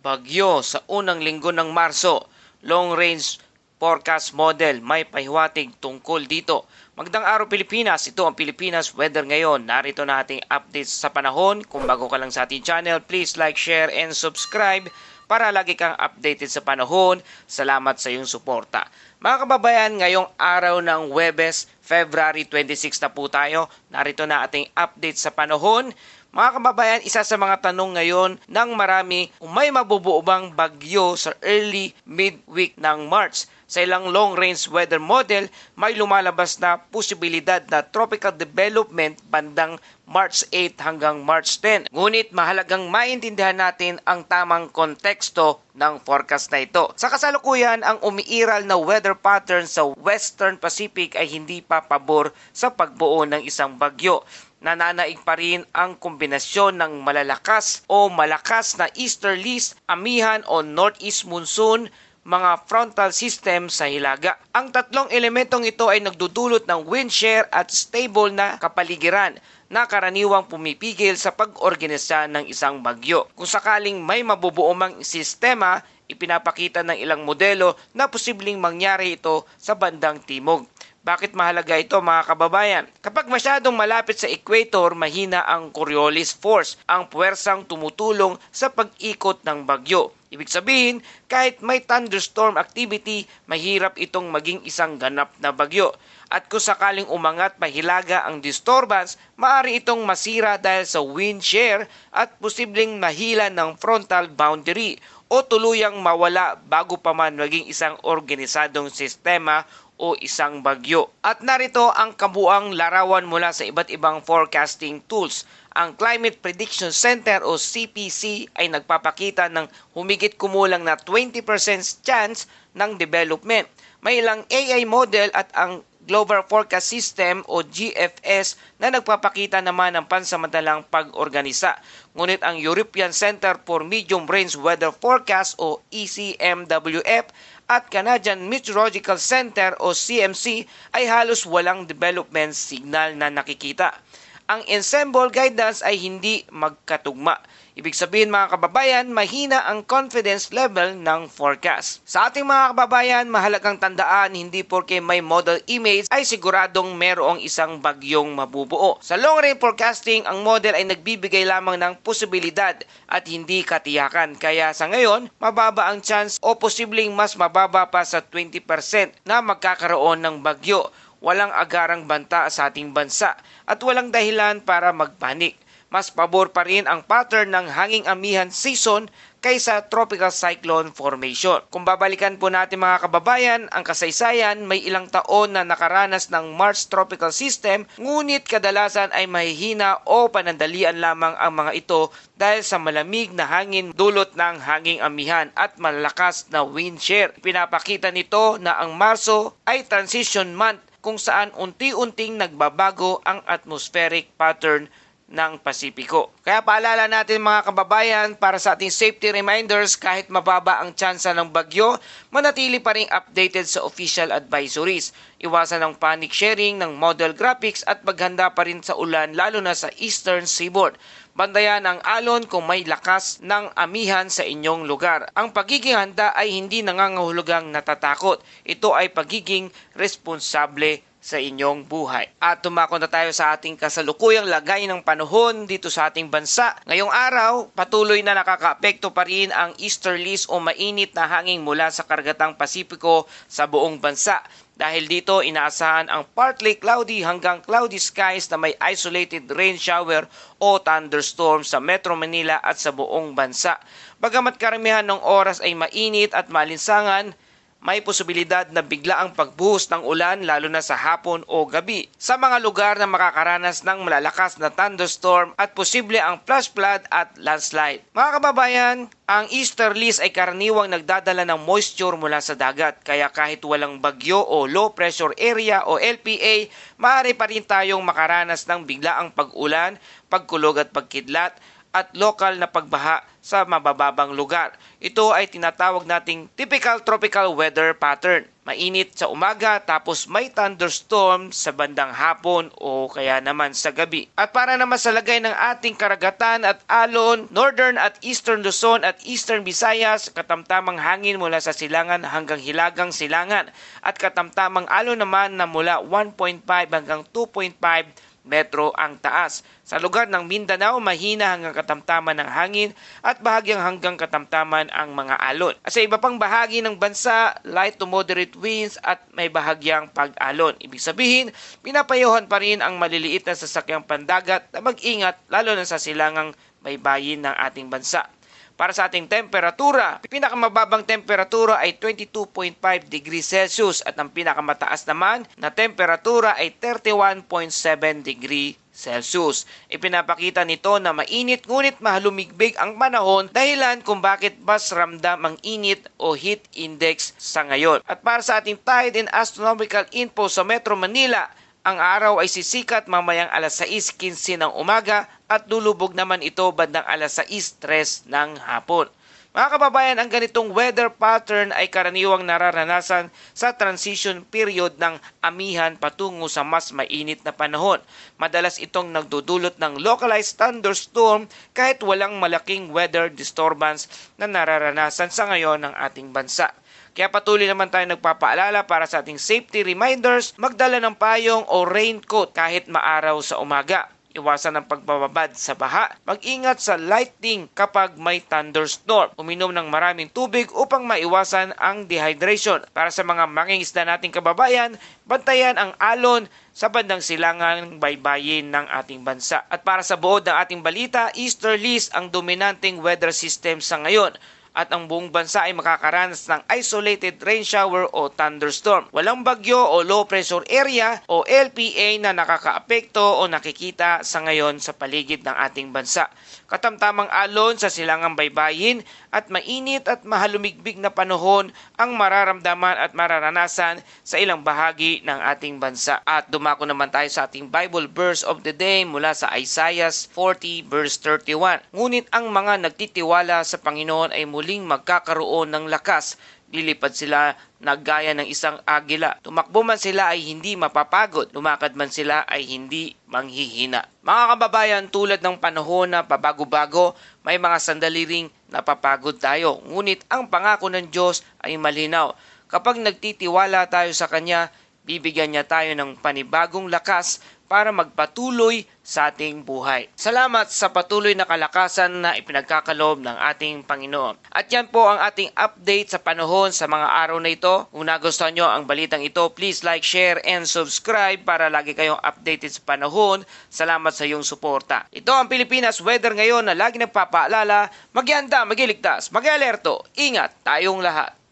bagyo sa unang linggo ng Marso. Long range forecast model may pahiwatig tungkol dito. Magandang araw Pilipinas, ito ang Pilipinas Weather ngayon. Narito na ating updates sa panahon. Kung bago ka lang sa ating channel, please like, share, and subscribe para lagi kang updated sa panahon. Salamat sa iyong suporta. Mga kababayan, ngayong araw ng Huwebes, February 26 na po tayo. Narito na ating update sa panahon. Mga kababayan, isa sa mga tanong ngayon ng marami kung may mabubuo bang bagyo sa early midweek ng March. Sa ilang long-range weather model, may lumalabas na posibilidad na tropical development bandang March 8 hanggang March 10. Ngunit mahalagang maintindihan natin ang tamang konteksto ng forecast na ito. Sa kasalukuyan, ang umiiral na weather pattern sa Western Pacific ay hindi pa pabor sa pagbuo ng isang bagyo. Nananaig pa rin ang kombinasyon ng malalakas o malakas na easterlies, amihan o northeast monsoon, mga frontal system sa hilaga. Ang tatlong elementong ito ay nagdudulot ng wind shear at stable na kapaligiran na karaniwang pumipigil sa pag-organisa ng isang bagyo. Kung sakaling may mabubuo mang sistema, ipinapakita ng ilang modelo na posibleng mangyari ito sa bandang timog. Bakit mahalaga ito mga kababayan? Kapag masyadong malapit sa equator, mahina ang Coriolis force, ang puwersang tumutulong sa pag-ikot ng bagyo. Ibig sabihin, kahit may thunderstorm activity, mahirap itong maging isang ganap na bagyo. At kung sakaling umangat pahilaga ang disturbance, maaari itong masira dahil sa wind shear at posibleng mahila ng frontal boundary o tuluyang mawala bago pa man maging isang organisadong sistema o isang bagyo. At narito ang kabuang larawan mula sa iba't ibang forecasting tools. Ang Climate Prediction Center o CPC ay nagpapakita ng humigit kumulang na 20% chance ng development. May ilang AI model at ang Global Forecast System o GFS na nagpapakita naman ng pansamantalang pag-organisa. Ngunit ang European Center for Medium Range Weather Forecast o ECMWF at Canadian Meteorological Center o CMC ay halos walang development signal na nakikita. Ang ensemble guidance ay hindi magkatugma. Ibig sabihin mga kababayan, mahina ang confidence level ng forecast. Sa ating mga kababayan, mahalagang tandaan, hindi porke may model image ay siguradong merong isang bagyong mabubuo. Sa long range forecasting, ang model ay nagbibigay lamang ng posibilidad at hindi katiyakan. Kaya sa ngayon, mababa ang chance o posibleng mas mababa pa sa 20% na magkakaroon ng bagyo. Walang agarang banta sa ating bansa at walang dahilan para magpanik. Mas pabor pa rin ang pattern ng hanging amihan season kaysa tropical cyclone formation. Kung babalikan po natin mga kababayan, ang kasaysayan may ilang taon na nakaranas ng March tropical system, ngunit kadalasan ay mahihina o panandalian lamang ang mga ito dahil sa malamig na hangin dulot ng hanging amihan at malalakas na wind shear. Pinapakita nito na ang Marso ay transition month kung saan unti-unting nagbabago ang atmospheric pattern ng Pasipiko. Kaya paalala natin mga kababayan, para sa ating safety reminders, kahit mababa ang tsansa ng bagyo, manatili pa rin updated sa official advisories. Iwasan ang panic sharing ng model graphics at maghanda pa rin sa ulan lalo na sa eastern seaboard. Bandayan ang alon kung may lakas ng amihan sa inyong lugar. Ang pagiging handa ay hindi nangangahulugang natatakot. Ito ay pagiging responsable sa inyong buhay. At tumako na tayo sa ating kasalukuyang lagay ng panahon dito sa ating bansa. Ngayong araw, patuloy na nakakaapekto pa rin ang easterlies o mainit na hangin mula sa kargatang Pasipiko sa buong bansa. Dahil dito, inaasahan ang partly cloudy hanggang cloudy skies na may isolated rain shower o thunderstorm sa Metro Manila at sa buong bansa. Bagamat karamihan ng oras ay mainit at malinsangan, may posibilidad na bigla ang pagbuhos ng ulan lalo na sa hapon o gabi sa mga lugar na makakaranas ng malalakas na thunderstorm at posible ang flash flood at landslide. Mga kababayan, ang easterlies ay karaniwang nagdadala ng moisture mula sa dagat, kaya kahit walang bagyo o low pressure area o LPA, maaari pa rin tayong makaranas ng biglaang pag-ulan, pagkulog at pagkidlat. at lokal na pagbaha sa mabababang lugar. Ito ay tinatawag nating typical tropical weather pattern. Mainit sa umaga tapos may thunderstorm sa bandang hapon o kaya naman sa gabi. At para naman sa lagay ng ating karagatan at alon, northern at eastern Luzon at eastern Visayas, katamtamang hangin mula sa silangan hanggang hilagang silangan at katamtamang alon naman na mula 1.5 hanggang 2.5 metro ang taas. Sa lugar ng Mindanao, mahina hanggang katamtaman ng hangin at bahagyang hanggang katamtaman ang mga alon. At sa iba pang bahagi ng bansa, light to moderate winds at may bahagyang pag-alon. Ibig sabihin, pinapayuhan pa rin ang maliliit na sasakyang pandagat na mag-ingat lalo na sa silangang baybayin ng ating bansa. Para sa ating temperatura, pinakamababang temperatura ay 22.5 degrees Celsius at ang pinakamataas naman na temperatura ay 31.7 degrees Celsius. Ipinapakita nito na mainit ngunit mahalumigbig ang panahon dahilan kung bakit mas ramdam ang init o heat index sa ngayon. At para sa ating tide and astronomical info sa Metro Manila, ang araw ay sisikat mamayang alas 6:15 ng umaga at lulubog naman ito bandang alas 6:03 ng hapon. Mga kababayan, ang ganitong weather pattern ay karaniwang nararanasan sa transition period ng amihan patungo sa mas mainit na panahon. Madalas itong nagdudulot ng localized thunderstorm kahit walang malaking weather disturbance na nararanasan sa ngayon ng ating bansa. Kaya patuloy naman tayo nagpapaalala para sa ating safety reminders, magdala ng payong o raincoat kahit maaraw sa umaga. Iwasan ang pagbababad sa baha. Mag-ingat sa lightning kapag may thunderstorm. Uminom ng maraming tubig upang maiwasan ang dehydration. Para sa mga mangingisda nating kababayan, bantayan ang alon sa bandang silangan baybayin ng ating bansa. At para sa buod ng ating balita, easterlies ang dominanting weather system sa ngayon. At ang buong bansa ay makakaranas ng isolated rain shower o thunderstorm. Walang bagyo o low pressure area o LPA na nakakaapekto o nakikita sa ngayon sa paligid ng ating bansa. Katamtamang alon sa silangang baybayin at mainit at mahalumigbig na panahon ang mararamdaman at mararanasan sa ilang bahagi ng ating bansa. At dumako naman tayo sa ating Bible verse of the day mula sa Isaiah 40 verse 31. Ngunit ang mga nagtitiwala sa Panginoon ay muling magkakaroon ng lakas. Lilipad sila na gaya ng isang agila. Tumakbo man sila ay hindi mapapagod. Lumakad man sila ay hindi manghihina. Mga kababayan, tulad ng panahon na pabago-bago, may mga sandali ring napapagod tayo. Ngunit ang pangako ng Diyos ay malinaw. Kapag nagtitiwala tayo sa Kanya, bibigyan niya tayo ng panibagong lakas para magpatuloy sa ating buhay. Salamat sa patuloy na kalakasan na ipinagkakaloob ng ating Panginoon. At yan po ang ating update sa panahon sa mga araw na ito. Kung nagustuhan nyo ang balitang ito, please like, share, and subscribe para lagi kayong updated sa panahon. Salamat sa iyong suporta. Ito ang Pilipinas Weather ngayon na lagi nagpapaalala, magyanda, magiligtas, mag-alerto, ingat tayong lahat.